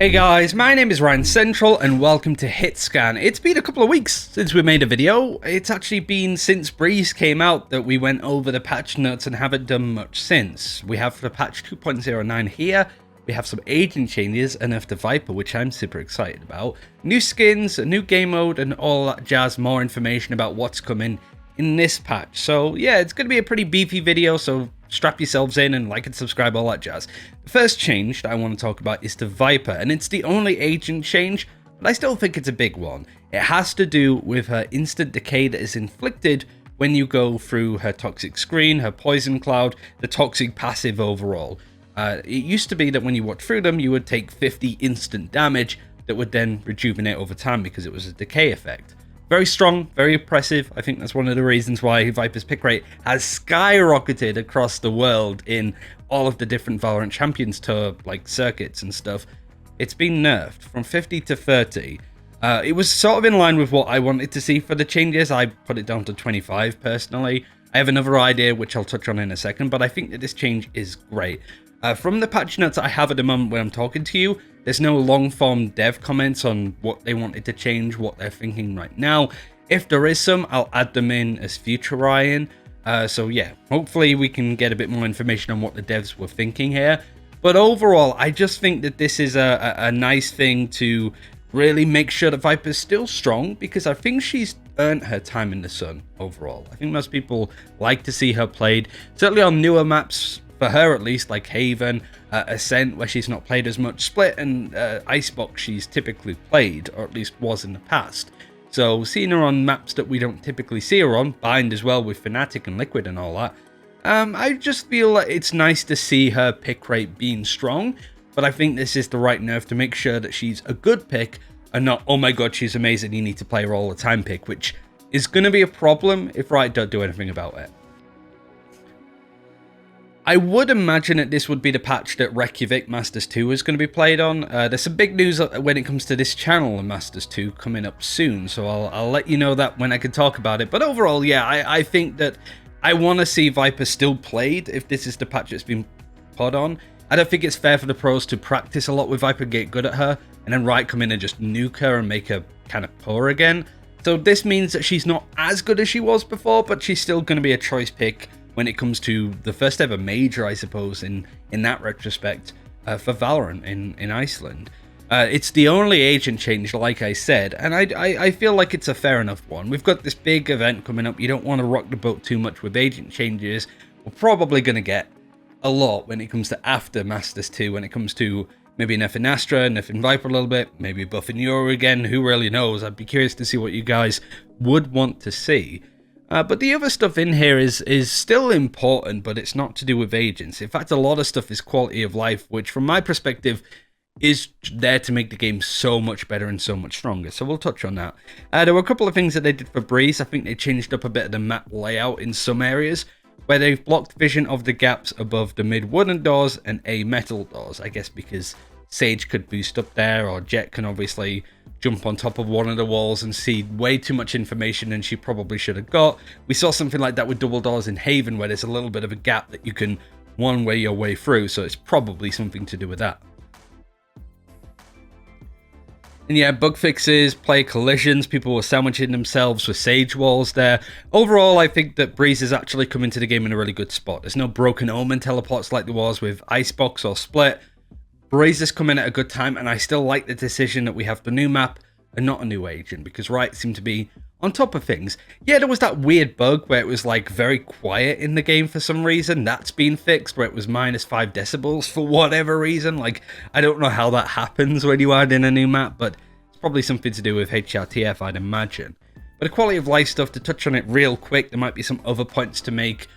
Hey guys, my name is RyanCentral and welcome to HitScan. It's been a couple of weeks since we made a video. It's actually been since Breeze came out that we went over the patch notes and haven't done much since. We have the patch 2.09 here, we have some agent changes, and Nerfed the Viper, which I'm super excited about. New skins, a new game mode, and all that jazz, more information about what's coming in this patch. So yeah, it's going to be a pretty beefy video, so strap yourselves in and like and subscribe, all that jazz. The first change that I want to talk about is the Viper, and it's the only agent change, but I still think it's a big one. It has to do with her instant decay that is inflicted when you go through her toxic screen, her poison cloud, the toxic passive overall. It used to be that when you walked through them, you would take 50 instant damage that would then rejuvenate over time because it was a decay effect. Very strong, very impressive. I think that's one of the reasons why Viper's pick rate has skyrocketed across the world in all of the different VALORANT Champions Tour like circuits and stuff. It's been nerfed from 50 to 30. It was sort of in line with what I wanted to see for the changes. I put it down to 25 personally. I have another idea which I'll touch on in a second, but I think that this change is great. From the patch notes I have at the moment when I'm talking to you, there's no long-form dev comments on what they wanted to change, what they're thinking right now. If there is some, I'll add them in as future Ryan. So yeah, hopefully we can get a bit more information on what the devs were thinking here. But overall, I just think that this is a nice thing to really make sure that Viper's still strong, because I think she's earned her time in the sun overall. I think most people like to see her played, certainly on newer maps, for her at least, like Haven, Ascent, where she's not played as much. Split and Icebox she's typically played, or at least was in the past. So seeing her on maps that we don't typically see her on, Bind as well with Fnatic and Liquid and all that, I just feel like it's nice to see her pick rate being strong, but I think this is the right nerf to make sure that she's a good pick and not, oh my god, she's amazing, you need to play her all the time pick, which is going to be a problem if Riot don't do anything about it. I would imagine that this would be the patch that Reykjavik Masters 2 is going to be played on. There's some big news when it comes to this channel and Masters 2 coming up soon, so I'll let you know that when I can talk about it. But overall, yeah, I think that I want to see Viper still played if this is the patch that's been put on. I don't think it's fair for the pros to practice a lot with Viper, get good at her, and then Riot come in and just nuke her and make her kind of poor again. So this means that she's not as good as she was before, but she's still going to be a choice pick when it comes to the first ever major, I suppose, in that retrospect, for Valorant in Iceland. It's the only agent change, like I said, and I feel like it's a fair enough one. We've got this big event coming up. You don't want to rock the boat too much with agent changes. We're probably going to get a lot when it comes to after Masters 2, when it comes to maybe nerfing Astra, nerfing Viper a little bit, maybe buffing Euro again, who really knows. I'd be curious to see what you guys would want to see. But the other stuff in here is still important, but it's not to do with agents. In fact, a lot of stuff is quality of life, which from my perspective is there to make the game so much better and so much stronger. So we'll touch on that. There were a couple of things that they did for Breeze. I think they changed up a bit of the map layout in some areas, where they've blocked vision of the gaps above the mid wooden doors and A metal doors. I guess because Sage could boost up there, or Jet can obviously jump on top of one of the walls and see way too much information than she probably should have got. We saw something like that with double doors in Haven, where there's a little bit of a gap that you can one-way your way through, so it's probably something to do with that. And yeah, bug fixes, player collisions, people were sandwiching themselves with Sage walls there. Overall, I think that Breeze is actually coming to the game in a really good spot. There's no broken Omen teleports like there was with Icebox or Split. Breeze has come in at a good time, and I still like the decision that we have the new map and not a new agent, because Riot seem to be on top of things. Yeah, there was that weird bug where it was like very quiet in the game for some reason. That's been fixed, where it was -5 decibels for whatever reason. Like, I don't know how that happens when you add in a new map, but it's probably something to do with HRTF, I'd imagine. But the quality of life stuff, to touch on it real quick, there might be some other points to make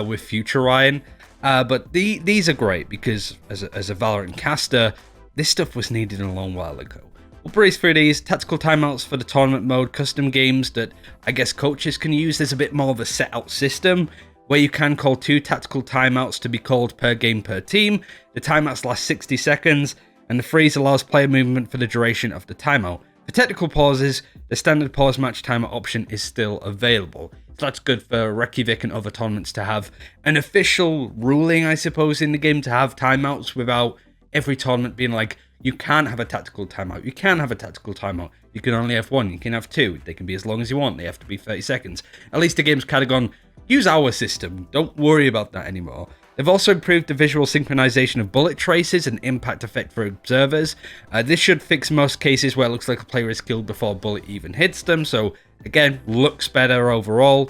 with future Ryan. But these are great, because as a Valorant caster, this stuff was needed a long while ago. We'll breeze through these. Tactical timeouts for the tournament mode, custom games that I guess coaches can use. There's a bit more of a set out system where you can call 2 tactical timeouts to be called per game per team. The timeouts last 60 seconds, and the freeze allows player movement for the duration of the timeout. For technical pauses, the standard pause match timer option is still available. So that's good for Reykjavik and other tournaments to have an official ruling, I suppose, in the game, to have timeouts without every tournament being like, You can have a tactical timeout. You can have a tactical timeout. You can only have one. You can have two. They can be as long as you want. They have to be 30 seconds. At least the game's kind of gone, use our system. Don't worry about that anymore. They've also improved the visual synchronization of bullet traces and impact effect for observers. This should fix most cases where it looks like a player is killed before a bullet even hits them. So again, looks better overall.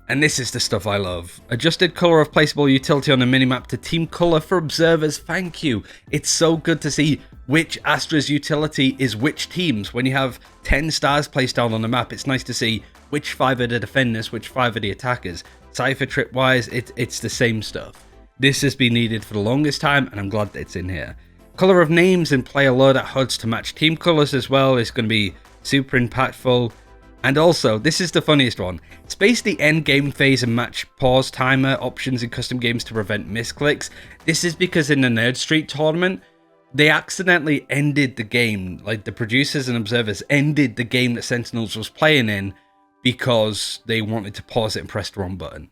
And this is the stuff I love. Adjusted color of placeable utility on the minimap to team color for observers. Thank you. It's so good to see which Astra's utility is which teams. When you have 10 stars placed down on the map, it's nice to see which 5 are the defenders, which 5 are the attackers. Cypher trip wise, it's the same stuff. This has been needed for the longest time, and I'm glad that it's in here. Color of names and player loadout HUDs to match team colors as well is going to be super impactful. And also, this is the funniest one. Space the end game phase and match pause timer options in custom games to prevent misclicks. This is because in the Nerd Street tournament, they accidentally ended the game. Like, the producers and observers ended the game that Sentinels was playing in because they wanted to pause it and press the wrong button.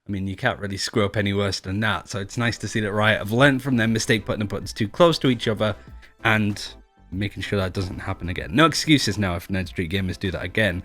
I mean, you can't really screw up any worse than that. So it's nice to see that Riot have learned from their mistake putting the buttons too close to each other and making sure that doesn't happen again. No excuses now if Nerd Street gamers do that again.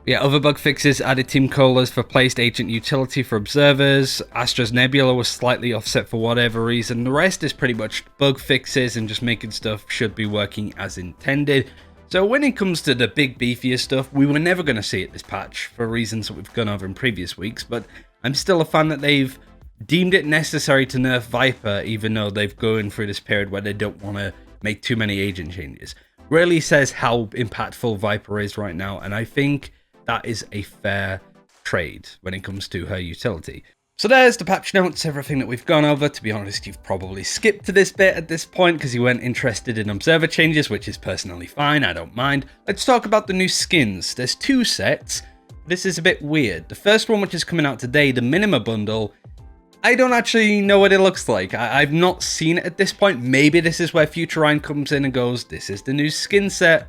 Yeah, other bug fixes added team colors for placed agent utility for observers. Astra's Nebula was slightly offset for whatever reason. The rest is pretty much bug fixes and just making stuff should be working as intended. So when it comes to the big beefier stuff, we were never going to see it this patch for reasons that we've gone over in previous weeks, but I'm still a fan that they've deemed it necessary to nerf Viper, even though they've gone through this period where they don't want to make too many agent changes. Really says how impactful Viper is right now, and I think that is a fair trade when it comes to her utility. So there's the patch notes, everything that we've gone over. To be honest, you've probably skipped to this bit at this point because you weren't interested in observer changes, which is personally fine, I don't mind. Let's talk about the new skins. There's 2 sets. This is a bit weird. The first one, which is coming out today, the Minima Bundle, I don't actually know what it looks like. I've not seen it at this point. Maybe this is where Future Ryan comes in and goes, this is the new skin set.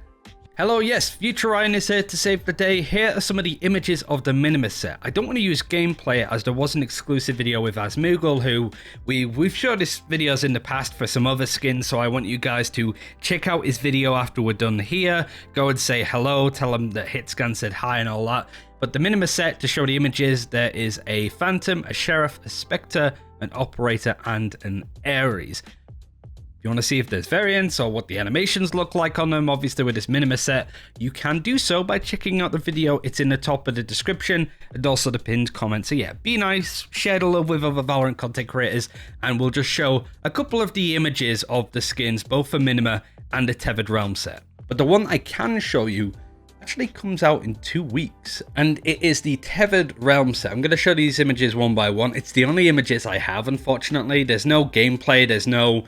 Hello, yes, Future Ryan is here to save the day. Here are some of the images of the Minima set. I don't want to use gameplay as there was an exclusive video with Asmoogle who we've showed his videos in the past for some other skins, so I want you guys to check out his video after we're done here. Go and say hello, tell him that Hitscan said hi and all that. But the Minima set, to show the images, there is a Phantom, a Sheriff, a Spectre, an Operator, and an Ares. If you want to see if there's variants or what the animations look like on them, obviously with this Minima set, you can do so by checking out the video. It's in the top of the description and also the pinned comment. So yeah, be nice, share the love with other Valorant content creators, and we'll just show a couple of the images of the skins, both for Minima and the Tethered Realm set. But the one I can show you actually comes out in 2 weeks, and it is the Tethered Realm set. I'm going to show these images one by one. It's the only images I have, unfortunately. There's no gameplay, there's no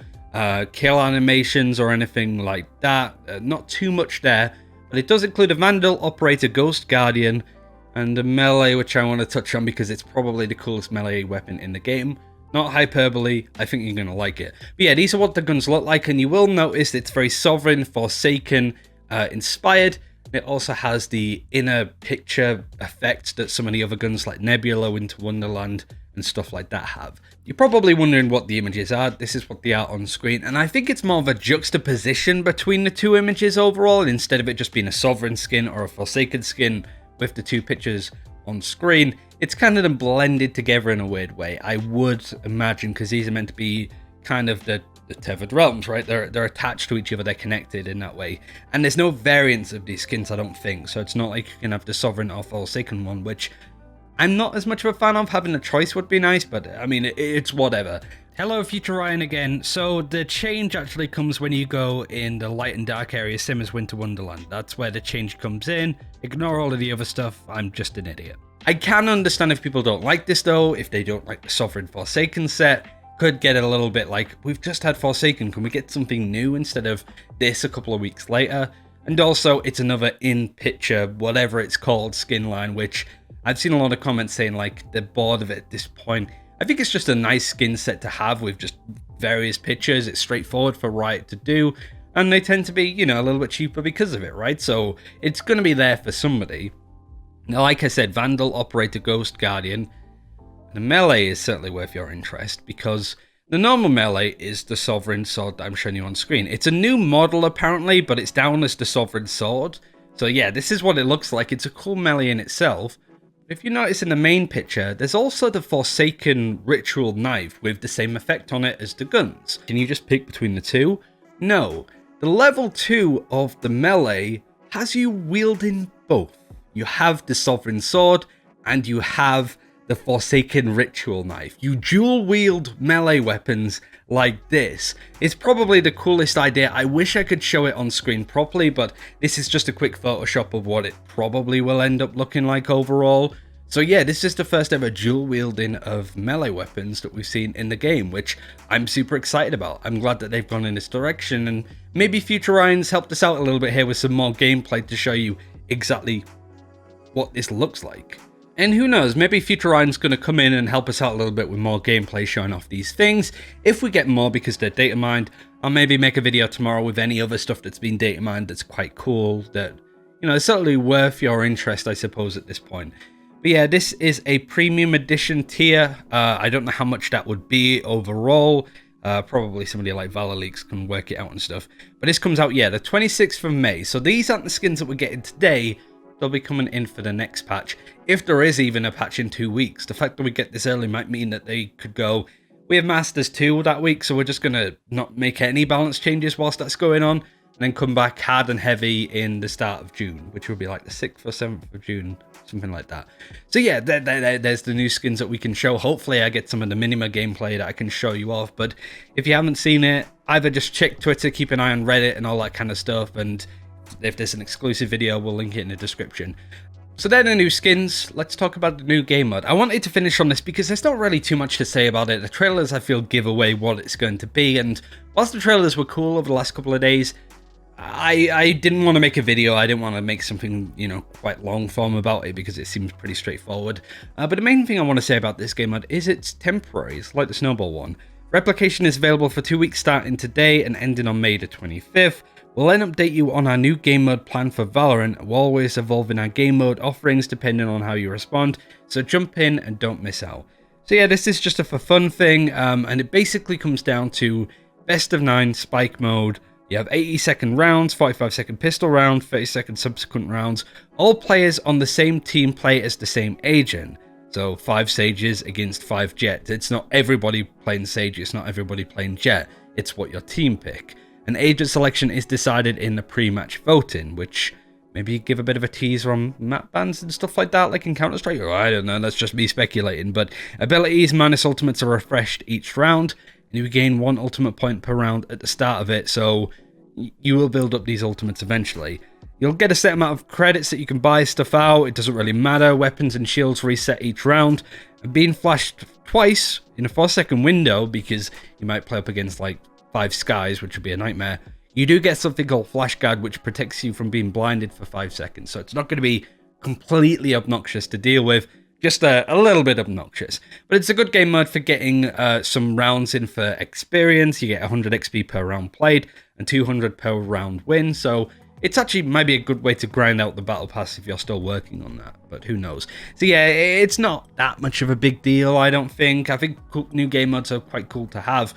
kill animations or anything like that. Not too much there, but it does include a Vandal, Operator, Ghost Guardian, and a melee, which I want to touch on because it's probably the coolest melee weapon in the game. Not hyperbole, I think you're going to like it. But yeah, these are what the guns look like, and you will notice it's very Sovereign, Forsaken inspired. It also has the inner picture effect that some of the other guns like Nebula, Winter Wonderland, and stuff like that have. You're probably wondering what the images are. This is what they are on screen, and I think it's more of a juxtaposition between the 2 images overall, instead of it just being a Sovereign skin or a Forsaken skin with the 2 pictures on screen. It's kind of them blended together in a weird way, I would imagine, because these are meant to be kind of the Tethered Realms, right? They're attached to each other, they're connected in that way. And there's no variants of these skins, I don't think, so it's not like you can have the Sovereign or Forsaken one, which I'm not as much of a fan of. Having a choice would be nice, but I mean, it's whatever. Hello, Future Ryan again. So the change actually comes when you go in the light and dark area, same as Winter Wonderland. That's where the change comes in. Ignore all of the other stuff, I'm just an idiot. I can understand if people don't like this though, if they don't like the Sovereign Forsaken set. Could get it a little bit like, we've just had Forsaken, can we get something new instead of this a couple of weeks later? And also, it's another in-picture, whatever it's called, skin line, which I've seen a lot of comments saying like they're bored of it at this point. I think it's just a nice skin set to have with just various pictures. It's straightforward for Riot to do, and they tend to be, you know, a little bit cheaper because of it, right? So it's going to be there for somebody. Now, like I said, Vandal, Operator, Ghost Guardian, the melee is certainly worth your interest because The normal melee is the Sovereign Sword that I'm showing you on screen. It's a new model apparently, but it's down as the Sovereign Sword. So yeah, this is what it looks like. It's a cool melee in itself. If you notice in the main picture, there's also the Forsaken Ritual Knife with the same effect on it as the guns. Can you just pick between the two? No. The level 2 of the melee has you wielding both. You have the Sovereign Sword and you have the Forsaken Ritual Knife. You dual wield melee weapons like this. It's probably the coolest idea. I wish I could show it on screen properly, but this is just a quick Photoshop of what it probably will end up looking like overall. So yeah, this is the first ever dual wielding of melee weapons that we've seen in the game, which I'm super excited about. I'm glad that they've gone in this direction, and maybe Future Ryan's helped us out a little bit here with some more gameplay to show you exactly what this looks like. And who knows, maybe Future Ryan's going to come in and help us out a little bit with more gameplay showing off these things. If we get more because they're data mined, I'll maybe make a video tomorrow with any other stuff that's been data mined that's quite cool, that, you know, is certainly worth your interest, I suppose, at this point. But yeah, this is a premium edition tier. I don't know how much that would be overall. Probably somebody like ValorLeaks can work it out and stuff. But this comes out, yeah, the 26th of May. So these aren't the skins that we're getting today. They'll be coming in for the next patch, if there is even a patch in 2 weeks. The fact that we get this early might mean that they could go, we have Masters 2 that week, so we're just going to not make any balance changes whilst that's going on, and then come back hard and heavy in the start of June, which will be like the 6th or 7th of June, something like that. So yeah, there's the new skins that we can show. Hopefully I get some of the minima gameplay that I can show you off, but if you haven't seen it, either just check Twitter, keep an eye on Reddit and all that kind of stuff, and if there's an exclusive video, we'll link it in the description. So they're the new skins. Let's talk about the new game mode. I wanted to finish on this because there's not really too much to say about it. The trailers, I feel, give away what it's going to be, and whilst the trailers were cool over the last couple of days, I didn't want to make a video. I didn't want to make something, you know, quite long form about it because it seems pretty straightforward. But the main thing I want to say about this game mode is it's temporary. It's like the Snowball one. Replication is available for 2 weeks starting today and ending on May the 25th. We'll then update you on our new game mode plan for Valorant. We're always evolving our game mode offerings depending on how you respond, so jump in and don't miss out. So yeah, this is just a for fun thing, and it basically comes down to best of 9 spike mode. You have 80-second rounds, 45-second pistol round, 30-second subsequent rounds. All players on the same team play as the same agent. So 5 Sages against 5 Jett. It's not everybody playing Sage, it's not everybody playing Jett. It's what your team pick. And agent selection is decided in the pre-match voting, which maybe give a bit of a teaser on map bans and stuff like that, like in Counter-Strike. Or I don't know, that's just me speculating. But abilities minus ultimates are refreshed each round, and you gain 1 ultimate point per round at the start of it, so you will build up these ultimates eventually. You'll get a set amount of credits that you can buy stuff out. It doesn't really matter. Weapons and shields reset each round. And being flashed twice in a 4-second window, because you might play up against like 5 skies, which would be a nightmare. You do get something called Flash Guard, which protects you from being blinded for 5 seconds. So it's not going to be completely obnoxious to deal with, just a little bit obnoxious. But it's a good game mode for getting some rounds in for experience. You get 100 XP per round played and 200 per round win. So it's actually might be a good way to grind out the battle pass if you're still working on that, but who knows. So yeah, it's not that much of a big deal, I don't think. I think new game modes are quite cool to have.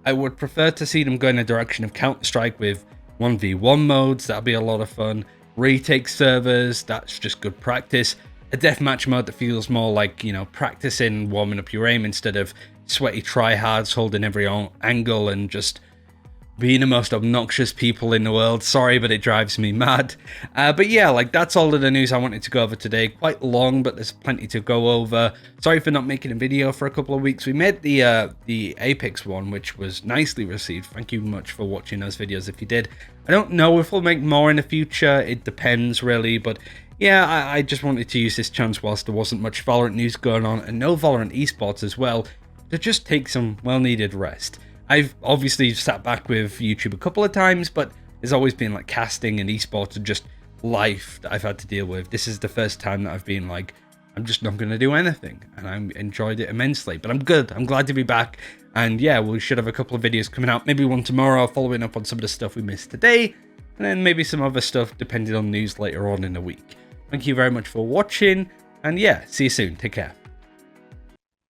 I would prefer to see them go in the direction of Counter-Strike with 1v1 modes. That'd be a lot of fun. Retake servers, that's just good practice. A deathmatch mode that feels more like, you know, practicing warming up your aim instead of sweaty tryhards holding every angle and just being the most obnoxious people in the world. Sorry, but it drives me mad. But yeah, like that's all of the news I wanted to go over today. Quite long, but there's plenty to go over. Sorry for not making a video for a couple of weeks. We made the Apex one, which was nicely received. Thank you much for watching those videos if you did. I don't know if we'll make more in the future. It depends really, but yeah, I just wanted to use this chance whilst there wasn't much Valorant news going on and no Valorant esports as well, to just take some well-needed rest. I've obviously sat back with YouTube a couple of times, but there's always been like casting and esports and just life that I've had to deal with. This is the first time that I've been like, I'm just not going to do anything, and I enjoyed it immensely. But I'm good. I'm glad to be back, and yeah, we should have a couple of videos coming out. Maybe one tomorrow, following up on some of the stuff we missed today, and then maybe some other stuff depending on news later on in the week. Thank you very much for watching, and yeah, see you soon. Take care.